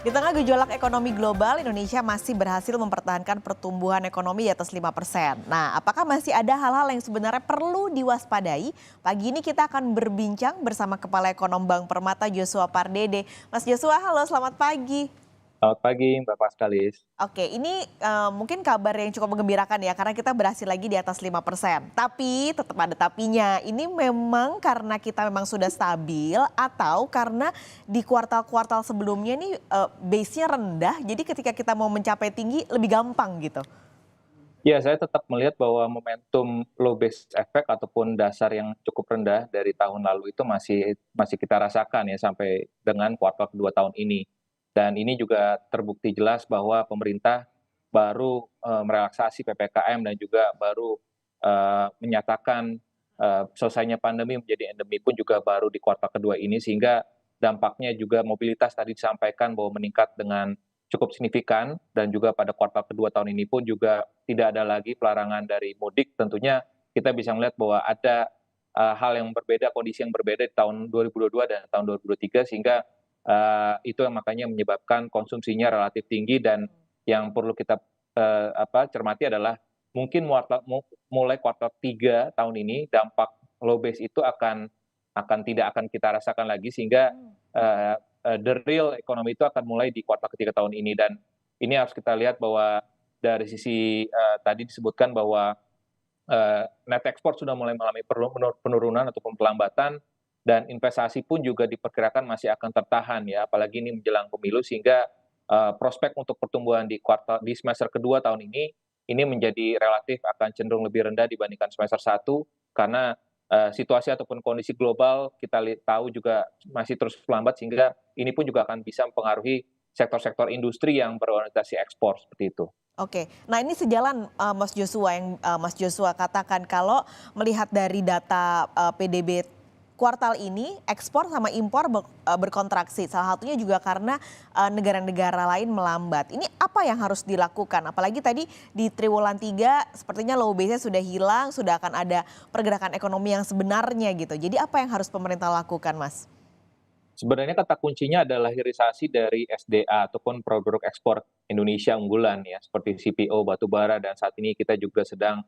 Di tengah gejolak ekonomi global, Indonesia masih berhasil mempertahankan pertumbuhan ekonomi di atas 5%. Nah, apakah masih ada hal-hal yang sebenarnya perlu diwaspadai? Pagi ini kita akan berbincang bersama Kepala Ekonom Bank Permata Joshua Pardede. Mas Joshua, halo selamat pagi. Selamat pagi Mbak Paskalis. Oke, ini mungkin kabar yang cukup menggembirakan ya karena kita berhasil lagi di atas 5%. Tapi tetap ada tapinya. Ini memang karena kita memang sudah stabil atau karena di kuartal-kuartal sebelumnya nih base-nya rendah. Jadi ketika kita mau mencapai tinggi lebih gampang gitu. Ya, saya tetap melihat bahwa momentum low base effect ataupun dasar yang cukup rendah dari tahun lalu itu masih masih kita rasakan ya sampai dengan kuartal kedua tahun ini. Dan ini juga terbukti jelas bahwa pemerintah baru merelaksasi PPKM dan juga baru menyatakan selesainya pandemi menjadi endemi pun juga baru di kuartal kedua ini sehingga dampaknya juga mobilitas tadi disampaikan bahwa meningkat dengan cukup signifikan dan juga pada kuartal kedua tahun ini pun juga tidak ada lagi pelarangan dari mudik. Tentunya kita bisa melihat bahwa ada hal yang berbeda, kondisi yang berbeda di tahun 2022 dan tahun 2023 sehingga itu yang makanya menyebabkan konsumsinya relatif tinggi dan yang perlu kita cermati adalah mungkin mulai kuartal 3 tahun ini dampak low base itu tidak akan kita rasakan lagi sehingga eee the real economy itu akan mulai di kuartal ketiga tahun ini dan ini harus kita lihat bahwa dari sisi tadi disebutkan bahwa net export sudah mulai mengalami penurunan ataupun pelambatan dan investasi pun juga diperkirakan masih akan tertahan ya, apalagi ini menjelang pemilu sehingga prospek untuk pertumbuhan di semester kedua tahun ini menjadi relatif akan cenderung lebih rendah dibandingkan semester satu karena situasi ataupun kondisi global kita tahu juga masih terus melambat sehingga ini pun juga akan bisa mempengaruhi sektor-sektor industri yang berorientasi ekspor seperti itu. Oke, nah ini sejalan Mas Joshua yang Mas Joshua katakan kalau melihat dari data PDB kuartal ini ekspor sama impor berkontraksi. Salah satunya juga karena negara-negara lain melambat. Ini apa yang harus dilakukan? Apalagi tadi di triwulan 3 sepertinya low base-nya sudah hilang, sudah akan ada pergerakan ekonomi yang sebenarnya gitu. Jadi apa yang harus pemerintah lakukan, Mas? Sebenarnya kata kuncinya adalah hilirisasi dari SDA ataupun produk ekspor Indonesia unggulan ya, seperti CPO, batubara, dan saat ini kita juga sedang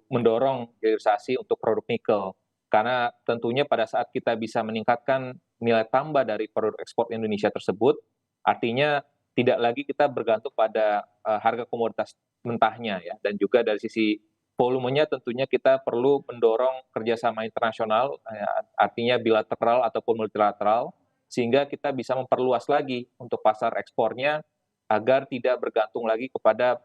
mendorong hilirisasi untuk produk nikel. Karena tentunya pada saat kita bisa meningkatkan nilai tambah dari produk ekspor Indonesia tersebut, artinya tidak lagi kita bergantung pada harga komoditas mentahnya ya, dan juga dari sisi volumenya tentunya kita perlu mendorong kerjasama internasional, artinya bilateral ataupun multilateral, sehingga kita bisa memperluas lagi untuk pasar ekspornya agar tidak bergantung lagi kepada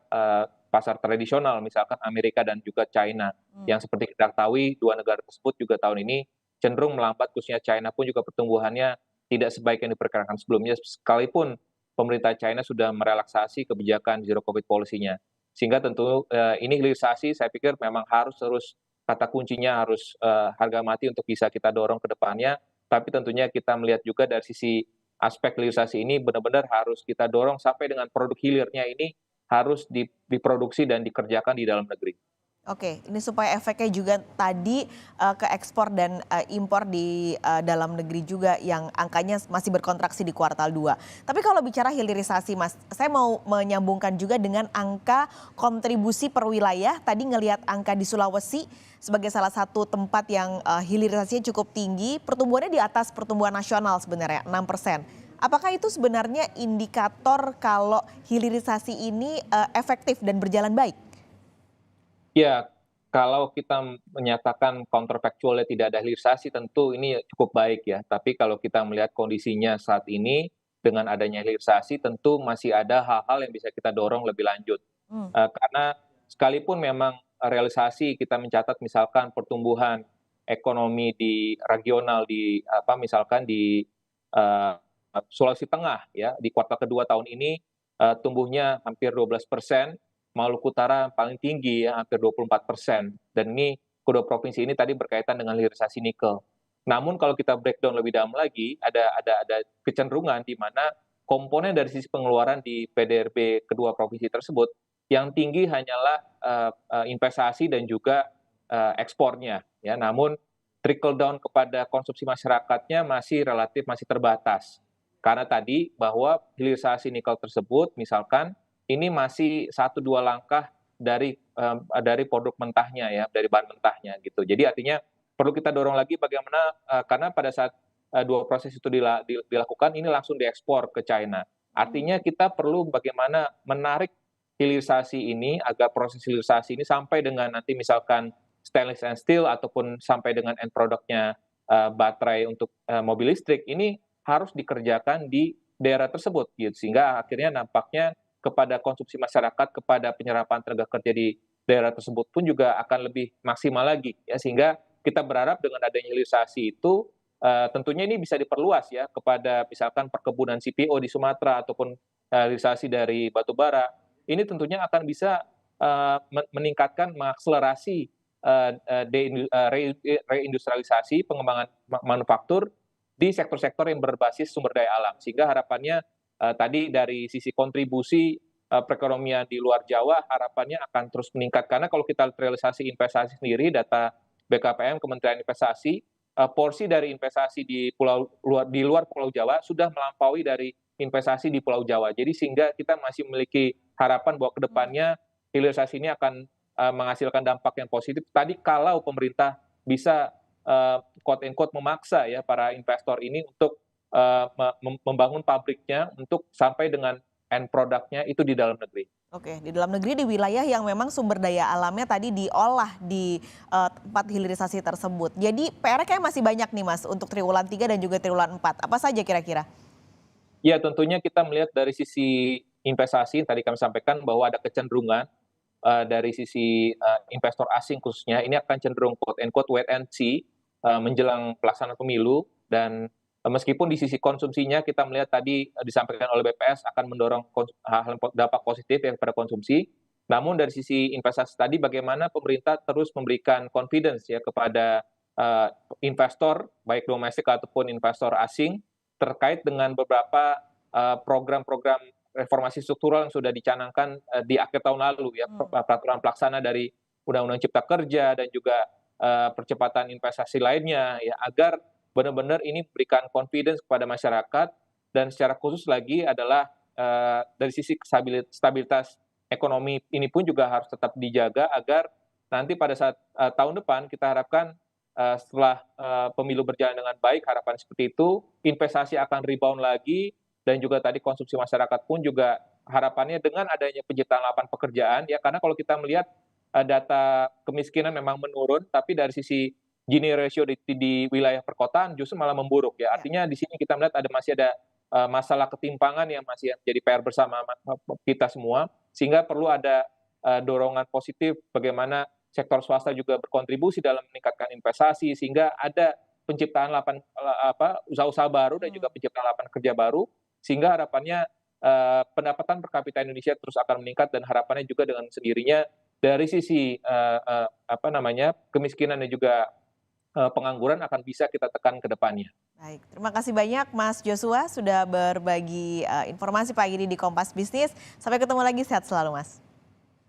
pasar tradisional, misalkan Amerika dan juga China. Yang seperti kita ketahui, dua negara tersebut juga tahun ini cenderung melambat, khususnya China pun juga pertumbuhannya tidak sebaik yang diperkirakan sebelumnya, sekalipun pemerintah China sudah merelaksasi kebijakan zero COVID policy-nya. Sehingga tentu ini hilirisasi saya pikir memang harus terus kata kuncinya harus harga mati untuk bisa kita dorong ke depannya, tapi tentunya kita melihat juga dari sisi aspek hilirisasi ini benar-benar harus kita dorong sampai dengan produk hilirnya ini harus diproduksi dan dikerjakan di dalam negeri. Oke, ini supaya efeknya juga tadi ke ekspor dan impor di dalam negeri juga yang angkanya masih berkontraksi di kuartal 2. Tapi kalau bicara hilirisasi Mas, saya mau menyambungkan juga dengan angka kontribusi per wilayah. Tadi ngelihat angka di Sulawesi sebagai salah satu tempat yang hilirisasinya cukup tinggi, pertumbuhannya di atas pertumbuhan nasional sebenarnya 6%. Apakah itu sebenarnya indikator kalau hilirisasi ini efektif dan berjalan baik? Ya, kalau kita menyatakan counterfactual tidak ada hilirisasi tentu ini cukup baik ya, tapi kalau kita melihat kondisinya saat ini, dengan adanya hilirisasi tentu masih ada hal-hal yang bisa kita dorong lebih lanjut. Hmm. Karena sekalipun memang realisasi kita mencatat misalkan pertumbuhan ekonomi di regional misalkan di, eee, Sulawesi Tengah ya, di kuartal kedua tahun ini, tumbuhnya hampir 12%. Maluku Utara paling tinggi ya, hampir 24%, dan ini kedua provinsi ini tadi berkaitan dengan hilirisasi nikel. Namun kalau kita breakdown lebih dalam lagi, ada kecenderungan di mana komponen dari sisi pengeluaran di PDRB kedua provinsi tersebut, yang tinggi hanyalah, investasi dan juga, ekspornya ya, namun trickle down kepada konsumsi masyarakatnya masih relatif masih terbatas. Karena tadi bahwa hilirisasi nikel tersebut misalkan ini masih 1-2 langkah dari produk mentahnya ya, dari bahan mentahnya gitu. Jadi artinya perlu kita dorong lagi bagaimana karena pada saat 2 proses itu dilakukan ini langsung diekspor ke China. Artinya kita perlu bagaimana menarik hilirisasi ini agar proses hilirisasi ini sampai dengan nanti misalkan stainless and steel ataupun sampai dengan end produknya baterai untuk mobil listrik ini harus dikerjakan di daerah tersebut gitu. Sehingga akhirnya nampaknya kepada konsumsi masyarakat, kepada penyerapan tenaga kerja di daerah tersebut pun juga akan lebih maksimal lagi ya. Sehingga kita berharap dengan adanya hilirisasi itu tentunya ini bisa diperluas ya kepada misalkan perkebunan CPO di Sumatera ataupun hilirisasi dari batu bara. Ini tentunya akan bisa meningkatkan, mengakselerasi reindustrialisasi, pengembangan manufaktur di sektor-sektor yang berbasis sumber daya alam. Sehingga harapannya tadi dari sisi kontribusi perekonomian di luar Jawa harapannya akan terus meningkat. Karena kalau kita lihat realisasi investasi sendiri, data BKPM, Kementerian Investasi, porsi dari investasi di luar Pulau Jawa sudah melampaui dari investasi di Pulau Jawa. Jadi sehingga kita masih memiliki harapan bahwa kedepannya hilirisasi ini akan menghasilkan dampak yang positif. Tadi kalau pemerintah bisa quote and quote memaksa ya para investor ini untuk membangun pabriknya untuk sampai dengan end produknya itu di dalam negeri. Oke, di dalam negeri di wilayah yang memang sumber daya alamnya tadi diolah di tempat hilirisasi tersebut. Jadi PR kayak masih banyak nih Mas untuk triwulan 3 dan juga triwulan 4. Apa saja kira-kira? Ya tentunya kita melihat dari sisi investasi tadi kami sampaikan bahwa ada kecenderungan dari sisi investor asing khususnya ini akan cenderung quote and quote wait and see menjelang pelaksanaan pemilu dan meskipun di sisi konsumsinya kita melihat tadi disampaikan oleh BPS akan mendorong hal dampak positif yang pada konsumsi, namun dari sisi investasi tadi bagaimana pemerintah terus memberikan confidence ya kepada investor baik domestik ataupun investor asing terkait dengan beberapa program-program reformasi struktural yang sudah dicanangkan di akhir tahun lalu ya peraturan pelaksana dari Undang-Undang Cipta Kerja dan juga percepatan investasi lainnya ya agar benar-benar ini memberikan confidence kepada masyarakat dan secara khusus lagi adalah dari sisi stabilitas ekonomi ini pun juga harus tetap dijaga agar nanti pada saat tahun depan kita harapkan setelah pemilu berjalan dengan baik harapan seperti itu investasi akan rebound lagi dan juga tadi konsumsi masyarakat pun juga harapannya dengan adanya penciptaan lapangan pekerjaan ya karena kalau kita melihat data kemiskinan memang menurun tapi dari sisi Gini ratio di wilayah perkotaan justru malah memburuk ya. Artinya di sini kita melihat masih ada masalah ketimpangan yang masih jadi PR bersama kita semua, sehingga perlu ada dorongan positif bagaimana sektor swasta juga berkontribusi dalam meningkatkan investasi, sehingga ada penciptaan usaha-usaha baru dan juga penciptaan lapangan kerja baru, sehingga harapannya pendapatan per kapita Indonesia terus akan meningkat dan harapannya juga dengan sendirinya dari sisi kemiskinan dan juga pengangguran akan bisa kita tekan ke depannya. Baik, terima kasih banyak Mas Joshua sudah berbagi informasi pagi ini di Kompas Bisnis. Sampai ketemu lagi, sehat selalu Mas.